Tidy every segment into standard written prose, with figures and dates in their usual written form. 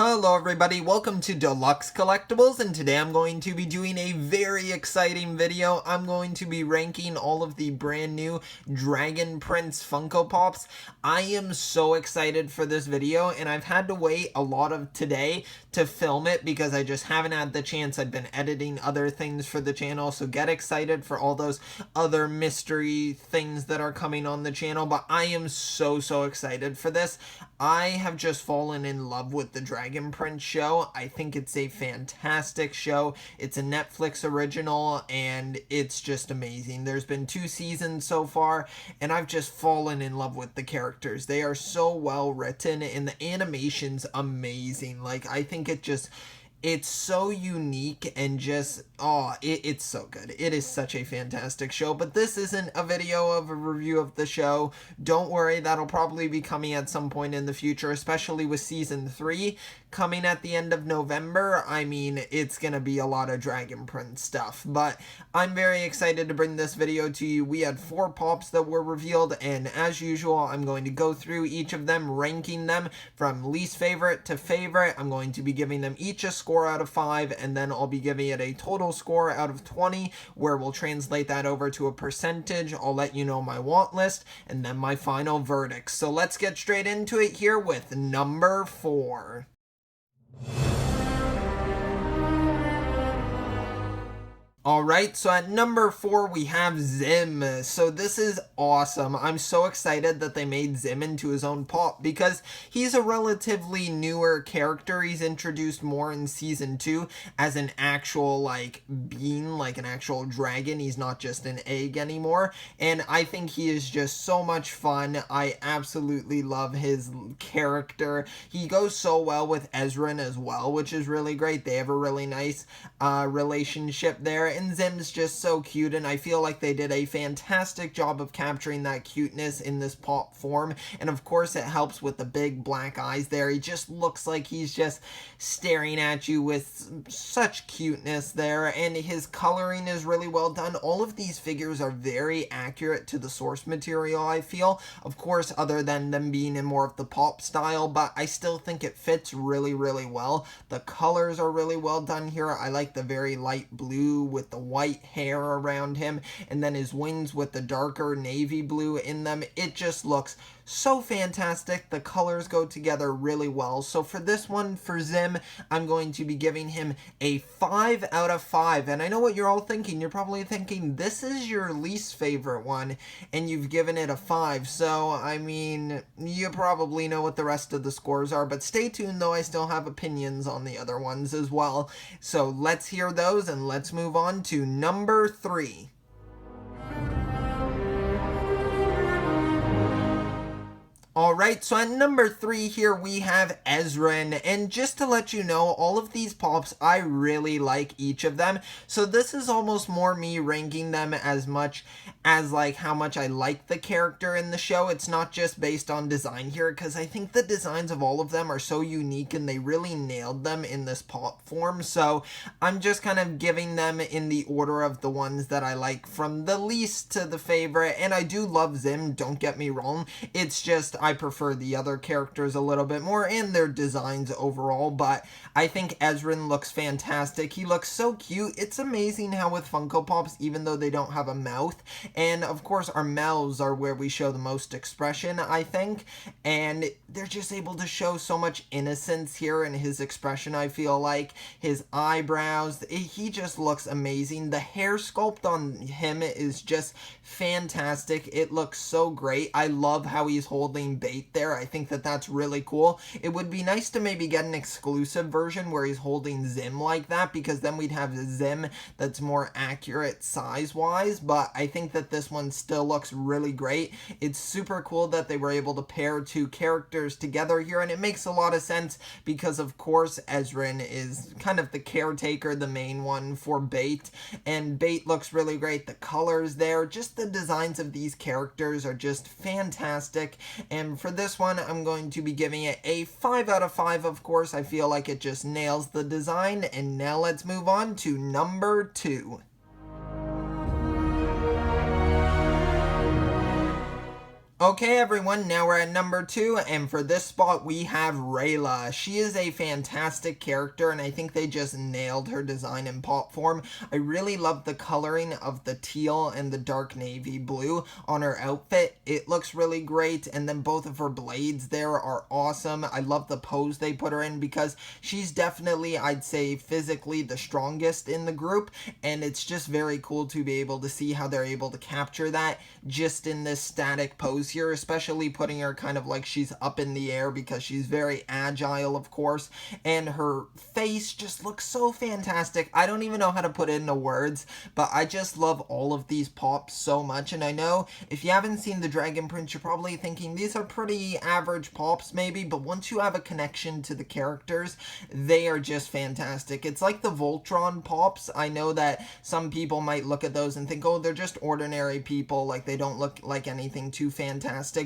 Hello everybody, welcome to Deluxe Collectibles, and today I'm going to be doing a very exciting video. I'm going to be ranking all of the brand new Dragon Prince Funko Pops. I am so excited for this video, and I've had to wait a lot of today to film it because I just haven't had the chance. I've been editing other things for the channel, so get excited for all those other mystery things that are coming on the channel, but I am so excited for this. I have just fallen in love with the Dragon Prince show. I think it's a fantastic show. It's a Netflix original, and it's just amazing. There's been 2 seasons so far, and I've just fallen in love with the characters. They are so well written, and the animation's amazing. Like, I think it's so unique and just, it's so good. It is such a fantastic show, but this isn't a video of a review of the show. Don't worry, that'll probably be coming at some point in the future, especially with season 3 coming at the end of November. I mean, it's gonna be a lot of Dragon Prince stuff, but I'm very excited to bring this video to you. We had 4 pops that were revealed, and as usual, I'm going to go through each of them, ranking them from least favorite to favorite. I'm going to be giving them each a score out of 5, and then I'll be giving it a total score out of 20, where we'll translate that over to a percentage. I'll let you know my want list, and then my final verdict. So let's get straight into it here with number 4. Alright, so at number 4 we have Zim. So this is awesome. I'm so excited that they made Zim into his own pop because he's a relatively newer character. He's introduced more in season 2 as an actual being, like an actual dragon. He's not just an egg anymore, and I think he is just so much fun. I absolutely love his character. He goes so well with Ezran as well, which is really great. They have a really nice relationship there. And Zim's just so cute, and I feel like they did a fantastic job of capturing that cuteness in this pop form. And of course it helps with the big black eyes there. He just looks like he's just staring at you with such cuteness there, and his coloring is really well done. All of these figures are very accurate to the source material, I feel. Of course, other than them being in more of the pop style, but I still think it fits really well. The colors are really well done here. I like the very light blue with the white hair around him, and then his wings with the darker navy blue in them. It just looks so fantastic. The colors go together really well. So for this one, for Zim, I'm going to be giving him a 5 out of 5. And I know what you're all thinking. You're probably thinking, this is your least favorite one, and you've given it a 5. So, I mean, you probably know what the rest of the scores are, but stay tuned though. I still have opinions on the other ones as well. So let's hear those, and let's move on to number 3. Alright, so at number 3 here we have Ezran, and just to let you know, all of these pops, I really like each of them. So this is almost more me ranking them as much as how much I like the character in the show. It's not just based on design here, because I think the designs of all of them are so unique and they really nailed them in this pop form. So I'm just kind of giving them in the order of the ones that I like from the least to the favorite. And I do love Zim, don't get me wrong. It's just I prefer the other characters a little bit more and their designs overall, but I think Ezran looks fantastic. He looks so cute. It's amazing how with Funko Pops, even though they don't have a mouth, and of course our mouths are where we show the most expression, I think, and they're just able to show so much innocence here in his expression. I feel like his eyebrows, he just looks amazing. The hair sculpt on him is just fantastic. It looks so great. I love how he's holding bait there. I think that that's really cool. It would be nice to maybe get an exclusive version where he's holding Zim like that, because then we'd have Zim that's more accurate size-wise, but I think that this one still looks really great. It's super cool that they were able to pair 2 characters together here, and it makes a lot of sense because, of course, Ezran is kind of the caretaker, the main one for Bait, and Bait looks really great. The colors there, just the designs of these characters are just fantastic, and for this one, I'm going to be giving it a 5 out of 5, of course. I feel like it just nails the design, and now let's move on to number 2. Okay, everyone, now we're at number 2, and for this spot we have Rayla. She is a fantastic character, and I think they just nailed her design in pop form. I really love the coloring of the teal and the dark navy blue on her outfit. It looks really great, and then both of her blades there are awesome. I love the pose they put her in because she's definitely, I'd say, physically the strongest in the group, and it's just very cool to be able to see how they're able to capture that just in this static pose here, especially putting her kind of like she's up in the air because she's very agile, of course, and her face just looks so fantastic. I don't even know how to put it into words, but I just love all of these pops so much. And I know if you haven't seen the Dragon Prince, you're probably thinking these are pretty average pops maybe, but once you have a connection to the characters, they are just fantastic. It's like the Voltron pops. I know that some people might look at those and think, oh, they're just ordinary people, like they don't look like anything too fantastic,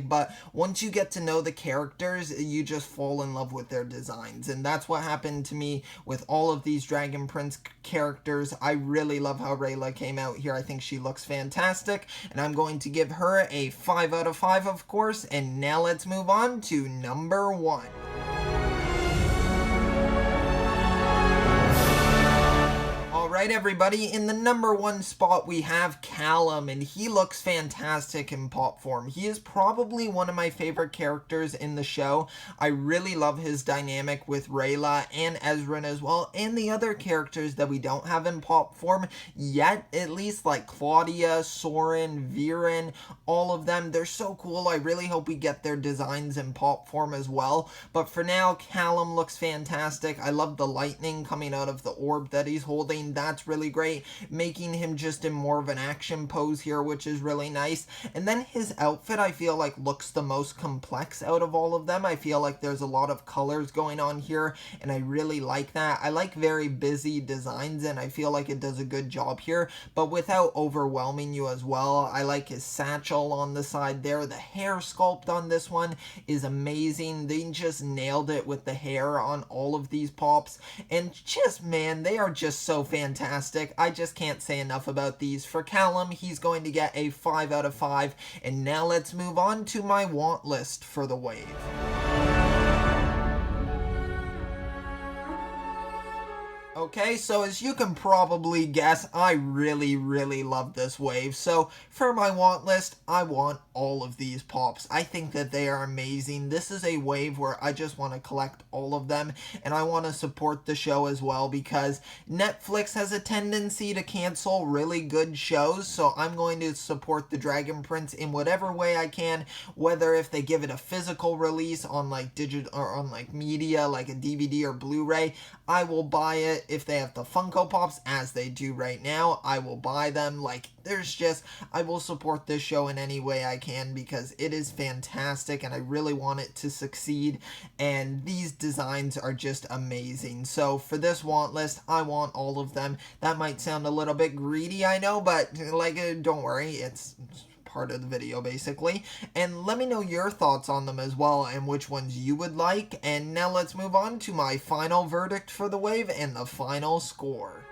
but once you get to know the characters, you just fall in love with their designs, and that's what happened to me with all of these Dragon Prince characters. I really love how Rayla came out here. I think she looks fantastic, and I'm going to give her a 5 out of 5, of course. And now let's move on to number 1. Alright, everybody, in the number 1 spot we have Callum, and he looks fantastic in pop form. He is probably one of my favorite characters in the show. I really love his dynamic with Rayla and Ezran as well, and the other characters that we don't have in pop form yet, at least, like Claudia, Soren, Viren, all of them. They're so cool. I really hope we get their designs in pop form as well. But for now, Callum looks fantastic. I love the lightning coming out of the orb that he's holding. That's really great, making him just in more of an action pose here, which is really nice. And then his outfit, I feel like, looks the most complex out of all of them. I feel like there's a lot of colors going on here, and I really like that. I like very busy designs, and I feel like it does a good job here, but without overwhelming you as well. I like his satchel on the side there. The hair sculpt on this one is amazing. They just nailed it with the hair on all of these pops, and just, man, they are just so fantastic. I just can't say enough about these. For Callum, he's going to get a 5 out of 5. And now let's move on to my want list for the wave. Okay, so as you can probably guess, I really love this wave. So for my want list, I want all of these pops. I think that they are amazing. This is a wave where I just want to collect all of them, and I want to support the show as well because Netflix has a tendency to cancel really good shows, so I'm going to support the Dragon Prince in whatever way I can, whether if they give it a physical release on like digital or on like media, like a DVD or Blu-ray, I will buy it. If they have the Funko Pops, as they do right now, I will buy them. Like, there's just, I will support this show in any way I can because it is fantastic and I really want it to succeed, and these designs are just amazing. So for this want list, I want all of them. That might sound a little bit greedy, I know, but like, don't worry, it's part of the video basically. And let me know your thoughts on them as well and which ones you would like. And now let's move on to my final verdict for the wave and the final score.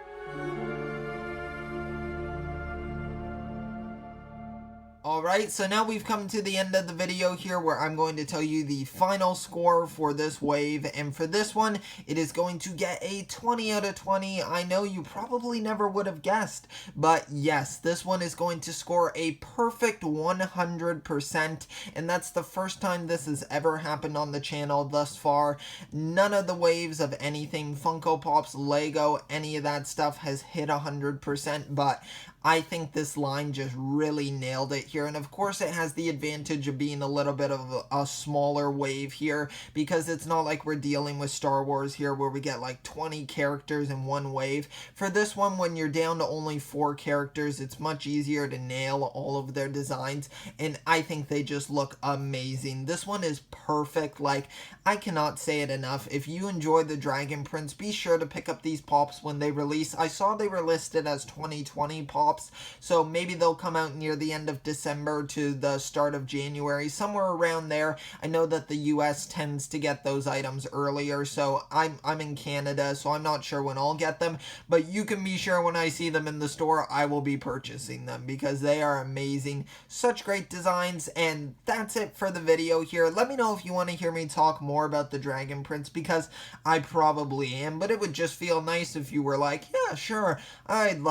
Alright, so now we've come to the end of the video here where I'm going to tell you the final score for this wave, and for this one, it is going to get a 20 out of 20. I know you probably never would have guessed, but yes, this one is going to score a perfect 100%, and that's the first time this has ever happened on the channel thus far. None of the waves of anything, Funko Pops, Lego, any of that stuff has hit 100%, but I think this line just really nailed it here. And of course it has the advantage of being a little bit of a smaller wave here, because it's not like we're dealing with Star Wars here where we get like 20 characters in one wave. For this one, when you're down to only 4 characters, it's much easier to nail all of their designs, and I think they just look amazing. This one is perfect. Like, I cannot say it enough. If you enjoy the Dragon Prince, be sure to pick up these pops when they release. I saw they were listed as 2020 pops, Pops. So maybe they'll come out near the end of December to the start of January, somewhere around there. I know that the US tends to get those items earlier, so I'm in Canada, so I'm not sure when I'll get them, but you can be sure when I see them in the store, I will be purchasing them because they are amazing. Such great designs, and that's it for the video here. Let me know if you want to hear me talk more about the Dragon Prince, because I probably am, but it would just feel nice if you were like, yeah, sure, I'd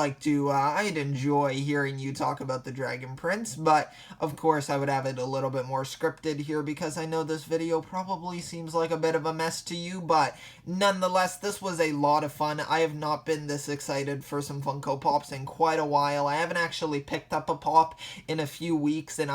enjoy hearing you talk about the Dragon Prince, but of course I would have it a little bit more scripted here because I know this video probably seems like a bit of a mess to you, but nonetheless, this was a lot of fun. I have not been this excited for some Funko Pops in quite a while. I haven't actually picked up a pop in a few weeks, and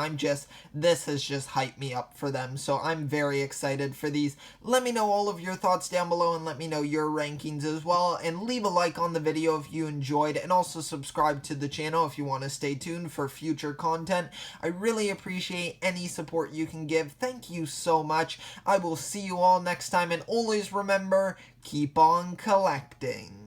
this has just hyped me up for them, so I'm very excited for these. Let me know all of your thoughts down below, and let me know your rankings as well, and leave a like on the video if you enjoyed, and also subscribe to the channel if you want to stay tuned for future content. I really appreciate any support you can give. Thank you so much. I will see you all next time, and always remember, keep on collecting.